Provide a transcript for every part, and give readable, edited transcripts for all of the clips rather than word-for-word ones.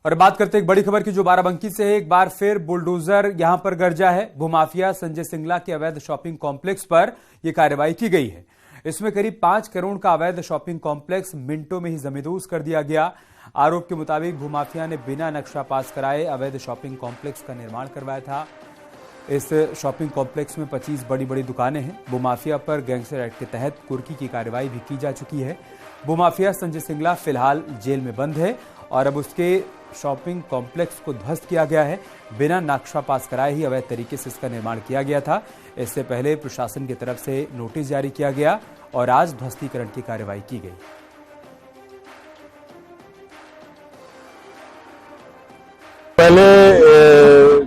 और बात करते हैं एक बड़ी खबर की जो बाराबंकी से है। एक बार फिर बुलडोजर यहां पर गरजा है। भूमाफिया संजय सिंगला के अवैध शॉपिंग कॉम्प्लेक्स पर यह कार्रवाई की गई है। इसमें करीब 5 करोड़ का अवैध शॉपिंग कॉम्प्लेक्स मिनटों में ही जमींदोज कर दिया गया। आरोप के मुताबिक भूमाफिया ने बिना नक्शा पास कराए अवैध शॉपिंग कॉम्प्लेक्स का निर्माण करवाया था। इस शॉपिंग कॉम्प्लेक्स में 25 बड़ी बड़ी दुकानें हैं। भूमाफिया पर गैंगस्टर एक्ट के तहत कुर्की की कार्रवाई भी की जा चुकी है। भूमाफिया संजय सिंगला फिलहाल जेल में बंद है और अब उसके शॉपिंग कॉम्प्लेक्स को ध्वस्त किया गया है। बिना नक्शा पास कराए ही अवैध तरीके से इसका निर्माण किया गया था। इससे पहले प्रशासन की तरफ से नोटिस जारी किया गया और आज ध्वस्तीकरण की कार्रवाई की गई। पहले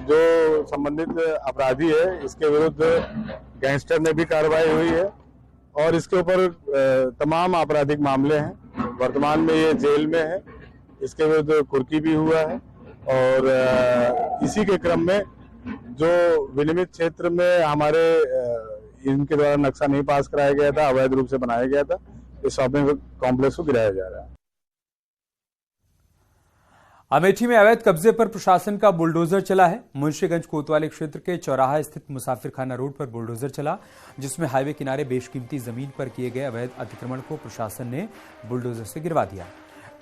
जो संबंधित अपराधी है इसके विरुद्ध गैंगस्टर ने भी कार्रवाई हुई है और इसके ऊपर तमाम आपराधिक मामले हैं। वर्तमान में ये जेल में है। इसके विरुद्ध कुर्की भी हुआ है और इसी के क्रम में जो विनिमित क्षेत्र में हमारे इनके द्वारा नक्शा नहीं पास कराया गया था, अवैध रूप से बनाया गया था, इस शॉपिंग कॉम्प्लेक्स को गिराया जा रहा है। अमेठी में अवैध कब्जे पर प्रशासन का बुलडोजर चला है। मुंशीगंज कोतवाली क्षेत्र के चौराहा स्थित मुसाफिर खाना रोड पर बुलडोजर चला, जिसमें हाईवे किनारे बेशकीमती जमीन पर किए गए अवैध अतिक्रमण को प्रशासन ने बुलडोजर से गिरवा दिया।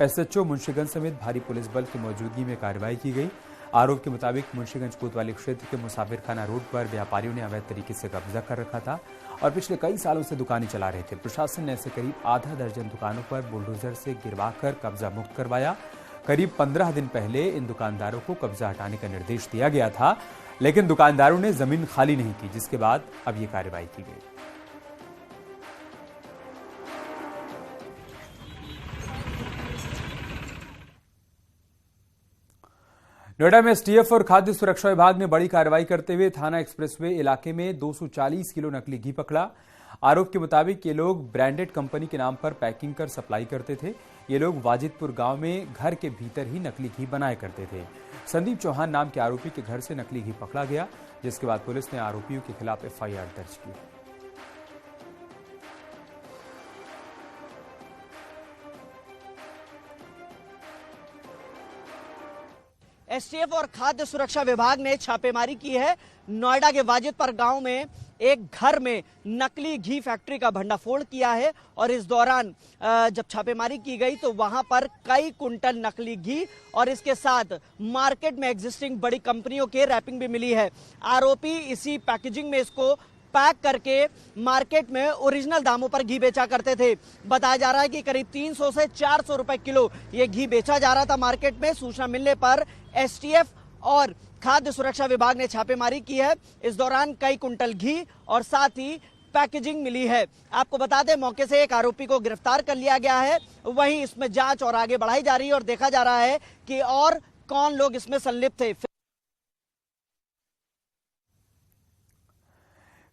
एसएचओ मुंशीगंज समेत भारी पुलिस बल की मौजूदगी में कार्रवाई की गई। आरोप के मुताबिक मुंशीगंज कोतवाली क्षेत्र के मुसाफिर खाना रोड पर व्यापारियों ने अवैध तरीके से कब्जा कर रखा था और पिछले कई सालों से दुकानें चला रहे थे। प्रशासन ने ऐसे करीब आधा दर्जन दुकानों पर बुलडोजर से गिरवाकर कब्जा मुक्त करवाया। करीब 15 दिन पहले इन दुकानदारों को कब्जा हटाने का निर्देश दिया गया था, लेकिन दुकानदारों ने जमीन खाली नहीं की, जिसके बाद अब ये कार्रवाई की गई। नोएडा में एसटीएफ और खाद्य सुरक्षा विभाग ने बड़ी कार्रवाई करते हुए थाना एक्सप्रेसवे इलाके में 240 किलो नकली घी पकड़ा। आरोप के मुताबिक ये लोग ब्रांडेड कंपनी के नाम पर पैकिंग कर सप्लाई करते थे। ये लोग वाजिदपुर गांव में घर के भीतर ही नकली घी बनाया करते थे। संदीप चौहान नाम के आरोपी के घर से नकली घी पकड़ा गया, जिसके बाद पुलिस ने आरोपियों के खिलाफ एफआईआर दर्ज की। एसटीएफ और खाद्य सुरक्षा विभाग ने छापेमारी की है। नोएडा के वाजिदपुर गांव में एक घर में नकली घी फैक्ट्री का भंडाफोड़ किया है और इस दौरान जब छापेमारी की गई तो वहां पर कई कुंटल नकली घी और इसके साथ मार्केट में एग्जिस्टिंग बड़ी कंपनियों के रैपिंग भी मिली है। आरोपी इसी पैकेजिंग में इसको पैक करके मार्केट में ओरिजिनल दामों पर घी बेचा करते थे। बताया जा रहा है कि करीब 300 से 400 रुपए किलो ये घी बेचा जा रहा था मार्केट में। सूचना मिलने पर एसटीएफ और खाद्य सुरक्षा विभाग ने छापेमारी की है। इस दौरान कई कुंटल घी और साथ ही पैकेजिंग मिली है। आपको बता दें, मौके से एक आरोपी को गिरफ्तार कर लिया गया है। वहीं इसमें जांच और आगे बढ़ाई जा रही है और देखा जा रहा है कि और कौन लोग इसमें संलिप्त थे।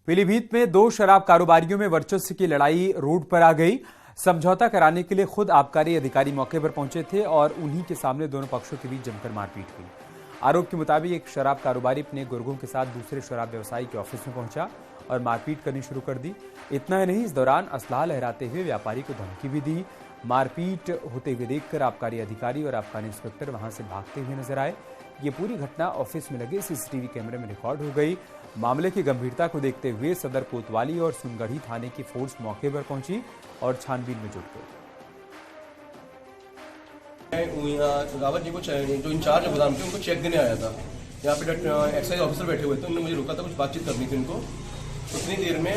पीलीभीत में 2 शराब कारोबारियों में वर्चस्व की लड़ाई रोड पर आ गई। समझौता कराने के लिए खुद आबकारी अधिकारी मौके पर पहुंचे थे और उन्हीं के सामने दोनों पक्षों के बीच जमकर मारपीट हुई। आरोप के मुताबिक एक शराब कारोबारी अपने गुर्गों के साथ दूसरे शराब व्यवसायी के ऑफिस में पहुंचा और मारपीट करनी शुरू कर दी। इतना ही नहीं, इस दौरान असलाह लहराते हुए व्यापारी को धमकी भी दी। मारपीट होते हुए देखकर आबकारी अधिकारी और आबकारी इंस्पेक्टर वहां से भागते हुए नजर आए। ये पूरी घटना ऑफिस में लगे सीसीटीवी कैमरे में रिकॉर्ड हो गई। मामले की गंभीरता को देखते हुए सदर कोतवाली और सुनगढ़ी थाने की फोर्स मौके पर पहुंची और छानबीन में जुट गई। रावत जी को जो इंचार्ज है गोदाम के, उनको चेक देने आया था। यहाँ पे एक्साइज ऑफिसर बैठे हुए थे, उन्होंने मुझे रोका था, कुछ बातचीत करनी थी उनको। उतनी देर में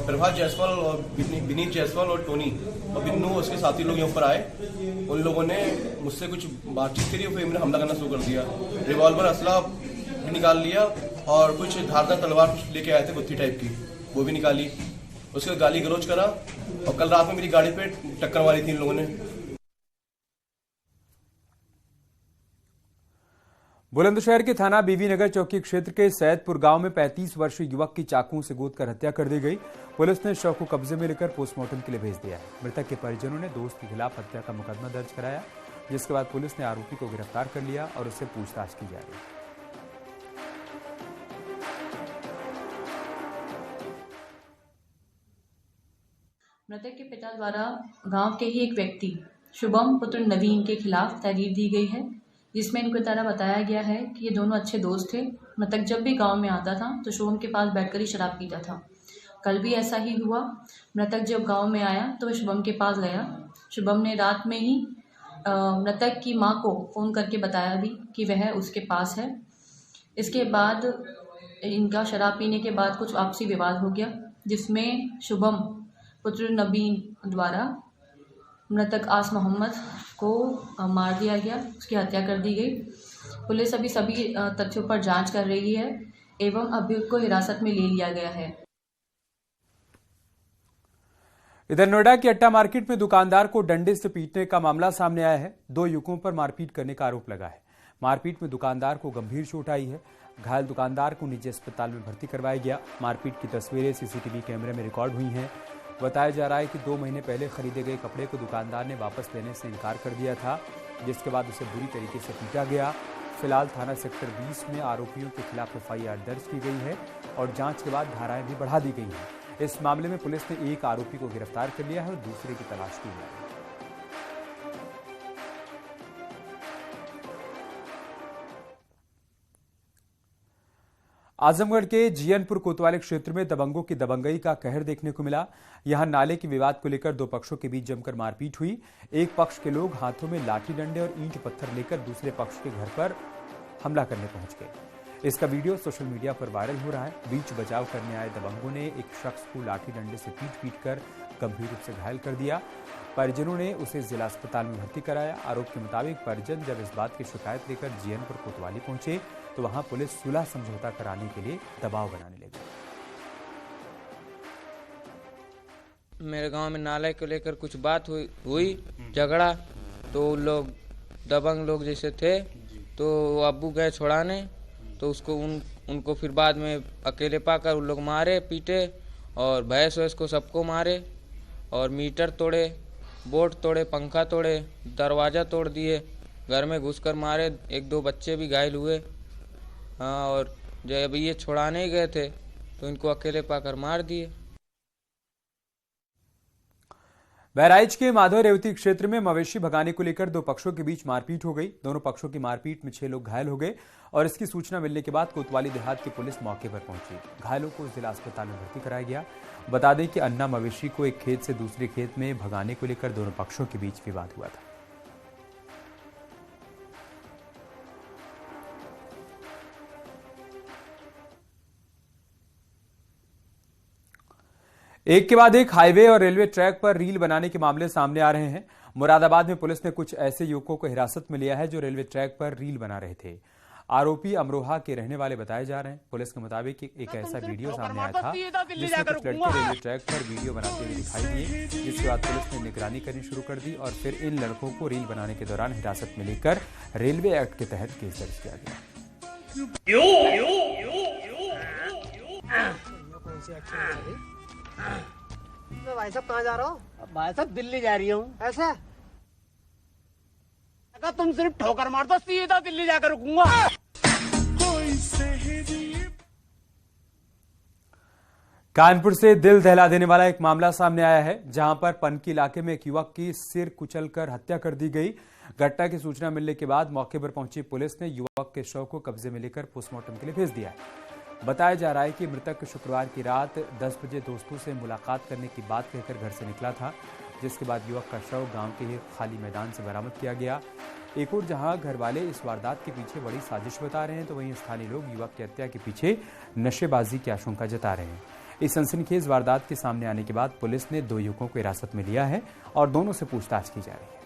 प्रभात जायसवाल और विनीत जायसवाल और टोनी और बिन्नू उसके साथी लोग यहाँ पर आए। उन लोगों ने मुझसे कुछ बातचीत करी और फिर मैंने हमला करना शुरू कर दिया। रिवॉल्वर असला भी निकाल लिया और कुछ धारदार तलवार लेके आए थे गुत्थी टाइप की, वो भी निकाली। उसके बाद गाली गलौज करा और कल रात में मेरी गाड़ी पे टक्कर मारी थी इन लोगों ने। बुलंदशहर के थाना बीवी नगर चौकी क्षेत्र के सैदपुर गांव में 35 वर्षीय युवक की चाकुओं से गोदकर हत्या कर दी गई। पुलिस ने शव को कब्जे में लेकर पोस्टमार्टम के लिए भेज दिया है। मृतक के परिजनों ने दोस्त के खिलाफ हत्या का मुकदमा दर्ज कराया, जिसके बाद पुलिस ने आरोपी को गिरफ्तार कर लिया और उससे पूछताछ की जा रही है। मृतक के पिता द्वारा गांव के ही एक व्यक्ति शुभम पुत्र नवीन के खिलाफ तहरीर दी गई है। जिसमें इनको द्वारा बताया गया है कि ये दोनों अच्छे दोस्त थे। मृतक जब भी गांव में आता था तो शुभम के पास बैठकर ही शराब पीता था। कल भी ऐसा ही हुआ। मृतक जब गांव में आया तो वह शुभम के पास गया। शुभम ने रात में ही मृतक की मां को फ़ोन करके बताया भी कि वह उसके पास है। इसके बाद इनका शराब पीने के बाद कुछ आपसी विवाद हो गया, जिसमें शुभम पुत्र नबीन द्वारा मृतक आस मोहम्मद को मार दिया गया, उसकी हत्या कर दी गई। पुलिस अभी सभी तथ्यों पर जांच कर रही है एवं अभियुक्त को हिरासत में ले लिया गया है। इधर नोएडा की अट्टा मार्केट में दुकानदार को डंडे से पीटने का मामला सामने आया है। 2 युवकों पर मारपीट करने का आरोप लगा है। मारपीट में दुकानदार को गंभीर चोट आई है। घायल दुकानदार को निजी अस्पताल में भर्ती करवाया गया। मारपीट की तस्वीरें सीसीटीवी कैमरे में रिकॉर्ड हुई हैं। बताया जा रहा है कि 2 महीने पहले खरीदे गए कपड़े को दुकानदार ने वापस लेने से इनकार कर दिया था, जिसके बाद उसे बुरी तरीके से पीटा गया। फिलहाल थाना सेक्टर 20 में आरोपियों के खिलाफ FIR दर्ज की गई है और जांच के बाद धाराएं भी बढ़ा दी गई हैं। इस मामले में पुलिस ने एक आरोपी को गिरफ्तार कर लिया है और दूसरे की तलाश की है। आजमगढ़ के जियनपुर कोतवाली क्षेत्र में दबंगों की दबंगई का कहर देखने को मिला। यहां नाले के विवाद को लेकर 2 पक्षों के बीच जमकर मारपीट हुई। एक पक्ष के लोग हाथों में लाठी डंडे और ईंट पत्थर लेकर दूसरे पक्ष के घर पर हमला करने पहुंच गए। इसका वीडियो सोशल मीडिया पर वायरल हो रहा है। बीच बचाव करने आए दबंगों ने एक शख्स को लाठी डंडे से पीट कर गंभीर रूप से घायल कर दिया। परिजनों ने उसे जिला अस्पताल में भर्ती कराया। आरोप के मुताबिक परिजन जब इस बात की शिकायत लेकर जियनपुर कोतवाली पहुंचे तो वहां पुलिस सुलह समझौता कराने के लिए दबाव बनाने लगी। मेरे गांव में नाले को लेकर कुछ बात हुई झगड़ा, तो लोग दबंग लोग जैसे थे तो अब्बू गए छुड़ाने, तो उसको उनको फिर बाद में अकेले पाकर उन लोग मारे पीटे और भैंस वैस को सबको मारे और मीटर तोड़े, बोर्ड तोड़े, पंखा तोड़े, दरवाज़ा तोड़ दिए, घर में घुसकर मारे। 1-2 बच्चे भी घायल हुए। हाँ, और जब ये छुड़ाने गए थे तो इनको अकेले पाकर मार दिए। बहराइच के माधव रेवती क्षेत्र में मवेशी भगाने को लेकर 2 पक्षों के बीच मारपीट हो गई। दोनों पक्षों की मारपीट में 6 लोग घायल हो गए और इसकी सूचना मिलने के बाद कोतवाली देहात की पुलिस मौके पर पहुंची। घायलों को जिला अस्पताल में भर्ती कराया गया। बता दें कि अन्ना मवेशी को एक खेत से दूसरे खेत में भगाने को लेकर दोनों पक्षों के बीच विवाद हुआ था। एक के बाद एक हाईवे और रेलवे ट्रैक पर रील बनाने के मामले सामने आ रहे हैं। मुरादाबाद में पुलिस ने कुछ ऐसे युवकों को हिरासत में लिया है जो रेलवे ट्रैक पर रील बना रहे थे। आरोपी अमरोहा के रहने वाले बताए जा रहे हैं। पुलिस के मुताबिक एक ऐसा वीडियो सामने आया था जिसमें कुछ लड़के रेलवे ट्रैक पर वीडियो बनाते हुए दिखाई दिए, जिसके बाद पुलिस ने निगरानी करनी शुरू कर दी और फिर इन लड़कों को रील बनाने के दौरान हिरासत में लेकर रेलवे एक्ट के तहत केस दर्ज किया गया। भाई साहब कहाँ जा रहा हो? भाई साहब दिल्ली जा रही हूँ। ऐसा? अगर तुम सिर्फ ठोकर मार दो सीधा दिल्ली जाकर रुकूंगा। कानपुर से दिल दहला देने वाला एक मामला सामने आया है, जहां पर पनकी इलाके में एक युवक की सिर कुचलकर हत्या कर दी गई। घटना की सूचना मिलने के बाद मौके पर पहुंची पुलिस ने युवक के शव को कब्जे में लेकर पोस्टमार्टम के लिए भेज दिया है। बताया जा रहा है कि मृतक शुक्रवार की रात 10 बजे दोस्तों से मुलाकात करने की बात कहकर घर से निकला था, जिसके बाद युवक का शव गांव के खाली मैदान से बरामद किया गया। एक और जहां घर वाले इस वारदात के पीछे बड़ी साजिश बता रहे हैं, तो वहीं स्थानीय लोग युवक की हत्या के पीछे नशेबाजी की आशंका जता रहे हैं। इस सनसनीखेज वारदात के सामने आने के बाद पुलिस ने 2 युवकों को हिरासत में लिया है और दोनों से पूछताछ की जा रही है।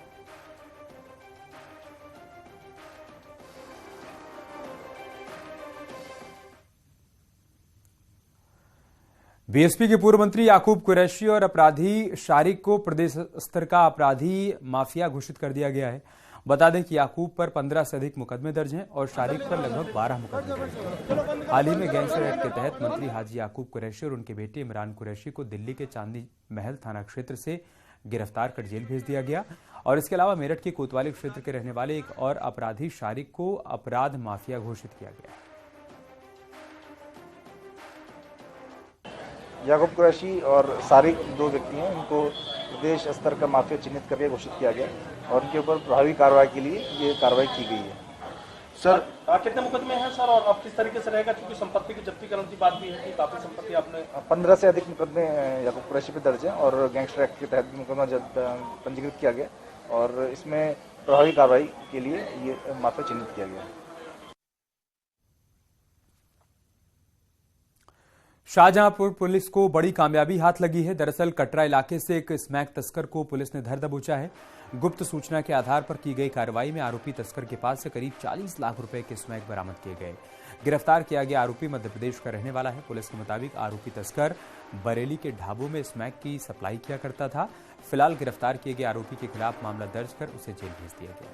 बीएसपी के पूर्व मंत्री याकूब कुरैशी और अपराधी शारिक को प्रदेश स्तर का अपराधी माफिया घोषित कर दिया गया है। बता दें कि याकूब पर 15 से अधिक मुकदमे दर्ज हैं और शारिक पर लगभग 12 मुकदमे दर्ज हैं। हाल ही में गैंगस्टर एक्ट के तहत मंत्री हाजी याकूब कुरैशी और उनके बेटे इमरान कुरैशी को दिल्ली के चांदनी महल थाना क्षेत्र से गिरफ्तार कर जेल भेज दिया गया और इसके अलावा मेरठ के कोतवाली क्षेत्र के रहने वाले एक और अपराधी शारिक को अपराध माफिया घोषित किया गया। याकूब कुरैशी और सारिक 2 व्यक्ति हैं, उनको प्रदेश स्तर का माफिया चिन्हित करके घोषित किया गया और उनके ऊपर प्रभावी कार्रवाई के लिए ये कार्रवाई की गई है। सर कितने मुकदमे हैं सर, और अब किस तरीके से रहेगा, क्योंकि संपत्ति की जब्तीकरण की बात भी है कि काफी संपत्ति आपने 15 से अधिक मुकदमे याकूब कुरैशी पे दर्ज हैं और गैंगस्टर एक्ट के तहत भी मुकदमा पंजीकृत किया गया और इसमें प्रभावी कार्रवाई के लिए ये माफिया चिन्हित किया गया है। शाहजहांपुर पुलिस को बड़ी कामयाबी हाथ लगी है। दरअसल कटरा इलाके से एक स्मैक तस्कर को पुलिस ने धर दबोचा है। गुप्त सूचना के आधार पर की गई कार्रवाई में आरोपी तस्कर के पास से करीब 40 लाख रुपए के स्मैक बरामद किए गए। गिरफ्तार किया गया आरोपी मध्य प्रदेश का रहने वाला है। पुलिस के मुताबिक आरोपी तस्कर बरेली के ढाबों में स्मैक की सप्लाई किया करता था। फिलहाल गिरफ्तार किए गए आरोपी के खिलाफ मामला दर्ज कर उसे जेल भेज दिया गया।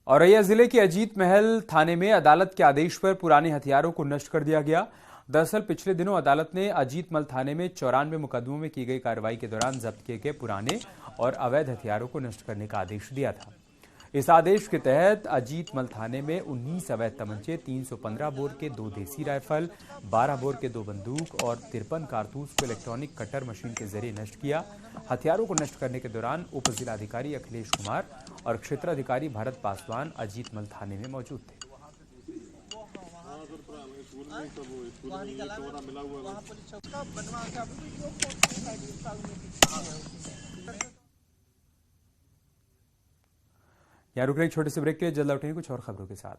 औरैया जिले के अजीत महल थाने में अदालत के आदेश पर पुराने हथियारों को नष्ट कर दिया गया। दरअसल पिछले दिनों अदालत ने अजीत महल थाने में 94 मुकदमों में की गई कार्रवाई के दौरान जब्त किए गए पुराने और अवैध हथियारों को नष्ट करने का आदेश दिया था। इस आदेश के तहत अजीत महल थाने में 19 अवैध तमंचे, 315 बोर के 2 देसी राइफल, 12 बोर के 2 बंदूक और 53 कारतूस को इलेक्ट्रॉनिक कटर मशीन के जरिए नष्ट किया। हथियारों को नष्ट करने के दौरान उप जिलाधिकारी अखिलेश कुमार और क्षेत्राधिकारी भारत पासवान अजीत महल थाने में मौजूद थे। यहाँ रुक रहे छोटे से ब्रेक के लिए, जल्द लौटेंगे कुछ और खबरों के साथ।